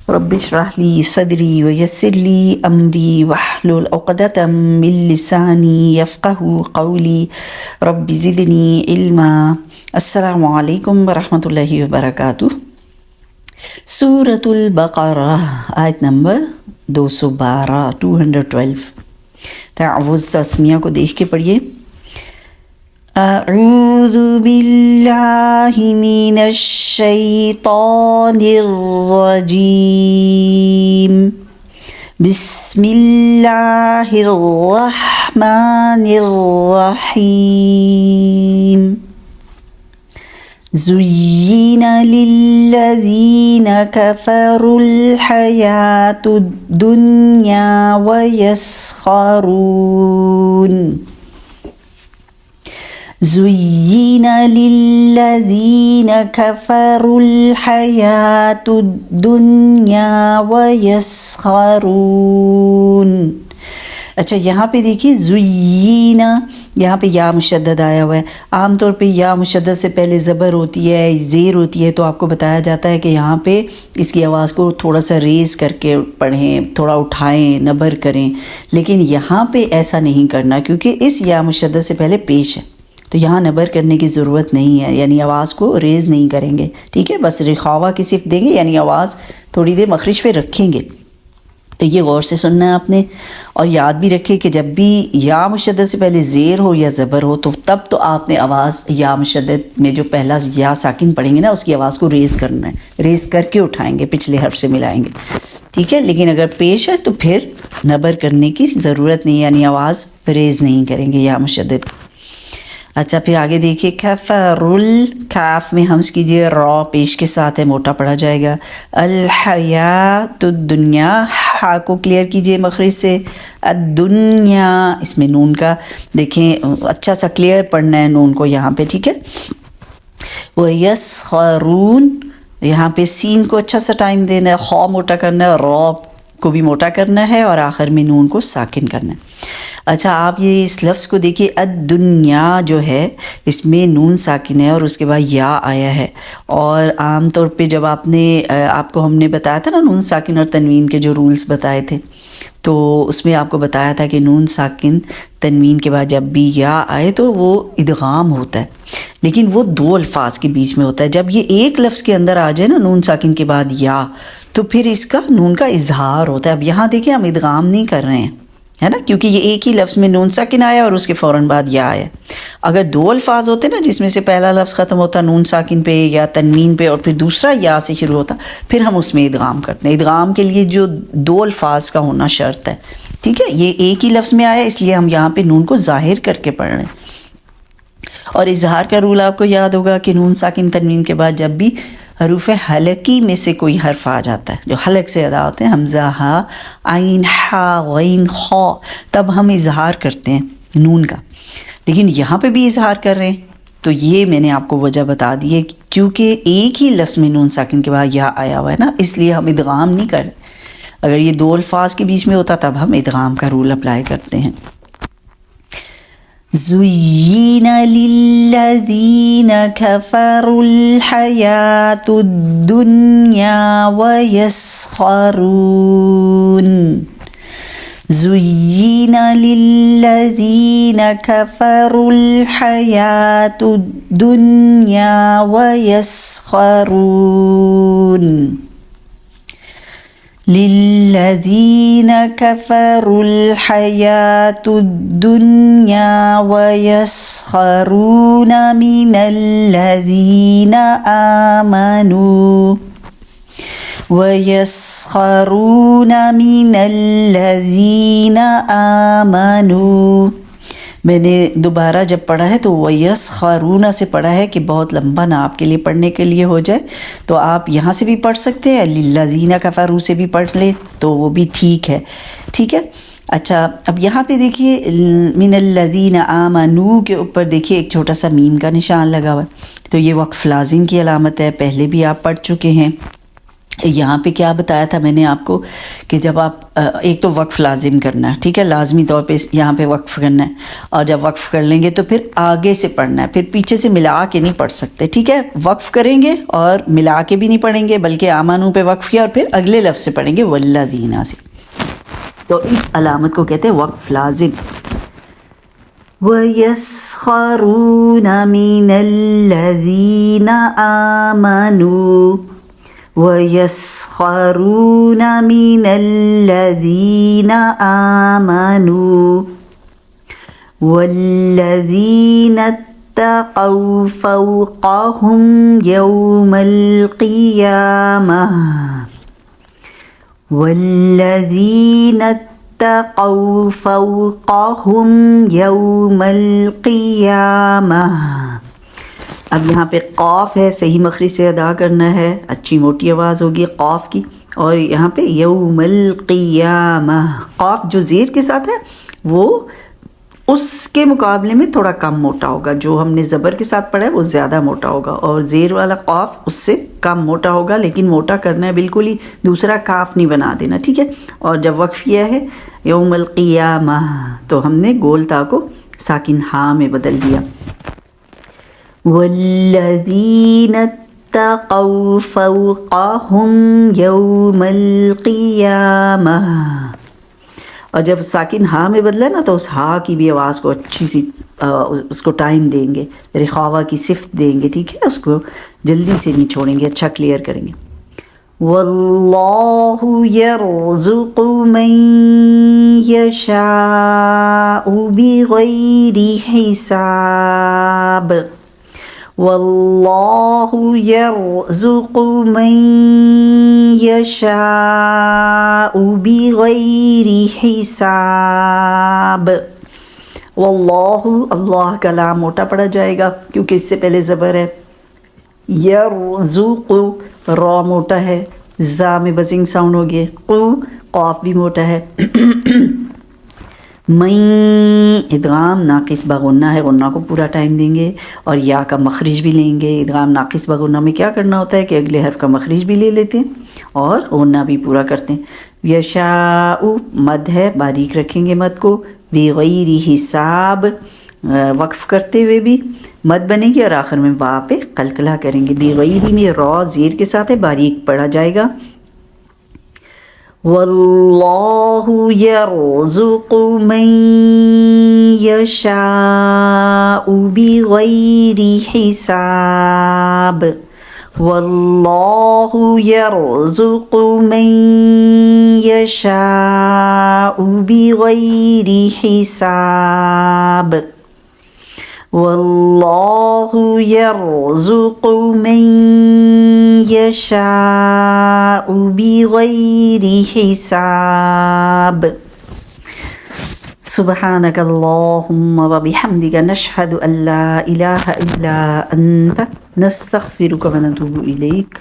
رب اشرح لی صدری ویسر لی امری واحلل عقدۃ من لسانی یفقہوا قولی رب زدنی علما۔ السلام علیکم ورحمۃ اللہ وبرکاتہ۔ سورۃ البقرہ آیت نمبر 212 تعوذ تسمیہ کو دیکھ کے پڑھیے۔ اعوذ باللہ من الشیطان الرجیم، بسم اللہ الرحمن الرحیم۔ زُيِّنَ لِلَّذِينَ كَفَرُوا الْحَيَاةُ الدُّنْيَا وَيَسْخَرُونَ زُيِّنَ لِلَّذِينَ كَفَرُوا الْحَيَاةُ الدُّنْيَا وَيَسْخَرُونَ۔ اچھا یہاں پہ دیکھیے زُيِّنَ، یہاں پہ یا مشدد آیا ہوا ہے۔ عام طور پہ یا مشدد سے پہلے زبر ہوتی ہے، زیر ہوتی ہے، تو آپ کو بتایا جاتا ہے کہ یہاں پہ اس کی آواز کو تھوڑا سا ریز کر کے پڑھیں، تھوڑا اٹھائیں، نبر کریں، لیکن یہاں پہ ایسا نہیں کرنا کیونکہ اس یا مشدد سے پہلے پیش ہے، تو یہاں نبر کرنے کی ضرورت نہیں ہے، یعنی آواز کو ریز نہیں کریں گے، ٹھیک ہے، بس رخاوہ کی صرف دیں گے، یعنی آواز تھوڑی دیر مخرج پہ رکھیں گے۔ تو یہ غور سے سننا ہے آپ نے، اور یاد بھی رکھے کہ جب بھی یا مشدد سے پہلے زیر ہو یا زبر ہو تو تب تو آپ نے آواز یا مشدد میں جو پہلا یا ساکن پڑھیں گے نا اس کی آواز کو ریز کرنا ہے، ریز کر کے اٹھائیں گے، پچھلے حرف سے ملائیں گے، ٹھیک ہے، لیکن اگر پیش ہے تو پھر نبر کرنے کی ضرورت نہیں، یعنی آواز ریز نہیں کریں گے یا مشدد۔ اچھا پھر آگے دیکھیے، کفرل، کاف میں ہمز کیجیے، را پیش کے ساتھ ہے، موٹا پڑھا جائے گا۔ الحیات الدنیا، ہا کو کلیئر کیجیے مخرج سے، الدنیا، اس میں نون کا دیکھیں اچھا سا کلیئر پڑھنا ہے نون کو یہاں پہ، ٹھیک ہے۔ وَيَسْخَرُونَ، یہاں پہ سین کو اچھا سا ٹائم دینا ہے، خا موٹا کرنا ہے، را کو بھی موٹا کرنا ہے، اور آخر میں نون کو ساکن کرنا ہے۔ اچھا آپ یہ اس لفظ کو دیکھیے، الدنیا جو ہے اس میں نون ساکن ہے اور اس کے بعد یا آیا ہے، اور عام طور پہ جب آپ کو ہم نے بتایا تھا نا نون ساکن اور تنوین کے جو رولز بتائے تھے، تو اس میں آپ کو بتایا تھا کہ نون ساکن تنوین کے بعد جب بھی یا آئے تو وہ ادغام ہوتا ہے، لیکن وہ دو الفاظ کے بیچ میں ہوتا ہے۔ جب یہ ایک لفظ کے اندر آ جائے نا نون ساکن کے بعد یا، تو پھر اس کا نون کا اظہار ہوتا ہے۔ اب یہاں دیکھیں ہم ادغام نہیں کر رہے ہیں، ہے نا، کیونکہ یہ ایک ہی لفظ میں نون ساکن آیا اور اس کے فوراً بعد یا آیا۔ اگر دو الفاظ ہوتے نا جس میں سے پہلا لفظ ختم ہوتا نون ساکن پہ یا تنوین پہ اور پھر دوسرا یا سے شروع ہوتا، پھر ہم اس میں ادغام کرتے ہیں۔ ادغام کے لیے جو دو الفاظ کا ہونا شرط ہے، ٹھیک ہے، یہ ایک ہی لفظ میں آیا اس لیے ہم یہاں پہ نون کو ظاہر کر کے پڑھ رہے ہیں۔ اور اظہار کا رول آپ کو یاد ہوگا کہ نون ساکن تنوین کے بعد جب بھی حروف حلقی میں سے کوئی حرف آ جاتا ہے جو حلق سے ادا ہوتے ہیں، حمزہ، ہا، عین، ہا، غین، خا، تب ہم اظہار کرتے ہیں نون کا، لیکن یہاں پہ بھی اظہار کر رہے ہیں، تو یہ میں نے آپ کو وجہ بتا دی ہے کیونکہ ایک ہی لفظ میں نون ساکن کے بعد یا آیا ہوا ہے نا، اس لیے ہم ادغام نہیں کر رہے۔ اگر یہ دو الفاظ کے بیچ میں ہوتا تب ہم ادغام کا رول اپلائی کرتے ہیں۔ زُيِّنَ لِلَّذِينَ كَفَرُوا الْحَيَاةُ الدُّنْيَا وَيَسْخَرُونَ زُيِّنَ لِلَّذِينَ كَفَرُوا الْحَيَاةُ الدُّنْيَا وَيَسْخَرُونَ لِلَّذِينَ كَفَرُوا الْحَيَاةُ الدُّنْيَا وَيَسْخَرُونَ مِنَ الَّذِينَ آمَنُوا وَيَسْخَرُونَ مِنَ الَّذِينَ آمَنُوا۔ میں نے دوبارہ جب پڑھا ہے تو وَيَسْخَرُونَ سے پڑھا ہے کہ بہت لمبا نہ آپ کے لیے پڑھنے کے لیے ہو جائے، تو آپ یہاں سے بھی پڑھ سکتے ہیں، لِلَّذِينَ كَفَرُوا سے بھی پڑھ لیں تو وہ بھی ٹھیک ہے، ٹھیک ہے۔ اچھا اب یہاں پہ دیکھیے مِنَ الَّذِينَ آمَنُوا کے اوپر دیکھیے ایک چھوٹا سا میم کا نشان لگا ہوا ہے، تو یہ وقف لازم کی علامت ہے، پہلے بھی آپ پڑھ چکے ہیں۔ یہاں پہ کیا بتایا تھا میں نے آپ کو کہ جب آپ ایک تو وقف لازم کرنا ہے، ٹھیک ہے، لازمی طور پہ یہاں پہ وقف کرنا ہے، اور جب وقف کر لیں گے تو پھر آگے سے پڑھنا ہے، پھر پیچھے سے ملا کے نہیں پڑھ سکتے، ٹھیک ہے، وقف کریں گے اور ملا کے بھی نہیں پڑھیں گے، بلکہ آمنو پہ وقف کیا اور پھر اگلے لفظ سے پڑھیں گے والذین سے. تو اس علامت کو کہتے ہیں وقف لازم. وَيَسْخَرُونَ مِنَ الَّذِينَ آمَنُوا وَيَسْخَرُونَ مِنَ الَّذِينَ آمَنُوا وَالَّذِينَ اتَّقَوْا فَوْقَهُمْ يَوْمَ الْقِيَامَةِ وَالَّذِينَ اتَّقَوْا فَوْقَهُمْ يَوْمَ الْقِيَامَةِ. اب یہاں پہ قاف ہے، صحیح مخرج سے ادا کرنا ہے، اچھی موٹی آواز ہوگی قاف کی، اور یہاں پہ یوم القیامہ، قاف جو زیر کے ساتھ ہے وہ اس کے مقابلے میں تھوڑا کم موٹا ہوگا، جو ہم نے زبر کے ساتھ پڑھا ہے وہ زیادہ موٹا ہوگا، اور زیر والا قاف اس سے کم موٹا ہوگا، لیکن موٹا کرنا ہے بالکل ہی، دوسرا کاف نہیں بنا دینا، ٹھیک ہے. اور جب وقف کیا ہے یوم القیامہ تو ہم نے گول تا کو ساکن ہاں میں بدل دیا. والذین اتقوا فوقهم یوم القیامہ. اور جب ساکن ہاں میں بدلا نا تو اس ہاں کی بھی آواز کو اچھی سی اس کو ٹائم دیں گے، رخاوہ کی صفت دیں گے، ٹھیک ہے، اس کو جلدی سے نہیں چھوڑیں گے، اچھا کلیئر کریں گے. واللہ یرزق من یشاء بغیر حساب. واللہ یرزق من یشاء بغیر حساب. واللہ، اللہ کا لام موٹا پڑا جائے گا کیونکہ اس سے پہلے زبر ہے. یرزق، را موٹا ہے، زا میں بزنگ ساؤنڈ ہو گئے، قو قاف بھی موٹا ہے. میں ادغام ناقص بغنہ ہے، غنہ کو پورا ٹائم دیں گے، اور یا کا مخرج بھی لیں گے. ادغام ناقص بغنہ میں کیا کرنا ہوتا ہے کہ اگلے حرف کا مخرج بھی لے لیتے ہیں اور غنہ بھی پورا کرتے ہیں. یشاء مد ہے، باریک رکھیں گے مد کو، بغیر حساب وقف کرتے ہوئے بھی مد بنے گی، اور آخر میں با پہ قلقلہ کریں گے. بغیر میں را زیر کے ساتھ ہے، باریک پڑھا جائے گا. واللہ یرزق من یشاء بغیر حساب. واللہ یرزق من یشاء بغیر حساب. واللہ یرزق من یشاء بغیر حساب. سبحانک اللہم وبحمدک نشہد ان لا الہ الا انت نستغفرک ونتوب الیک.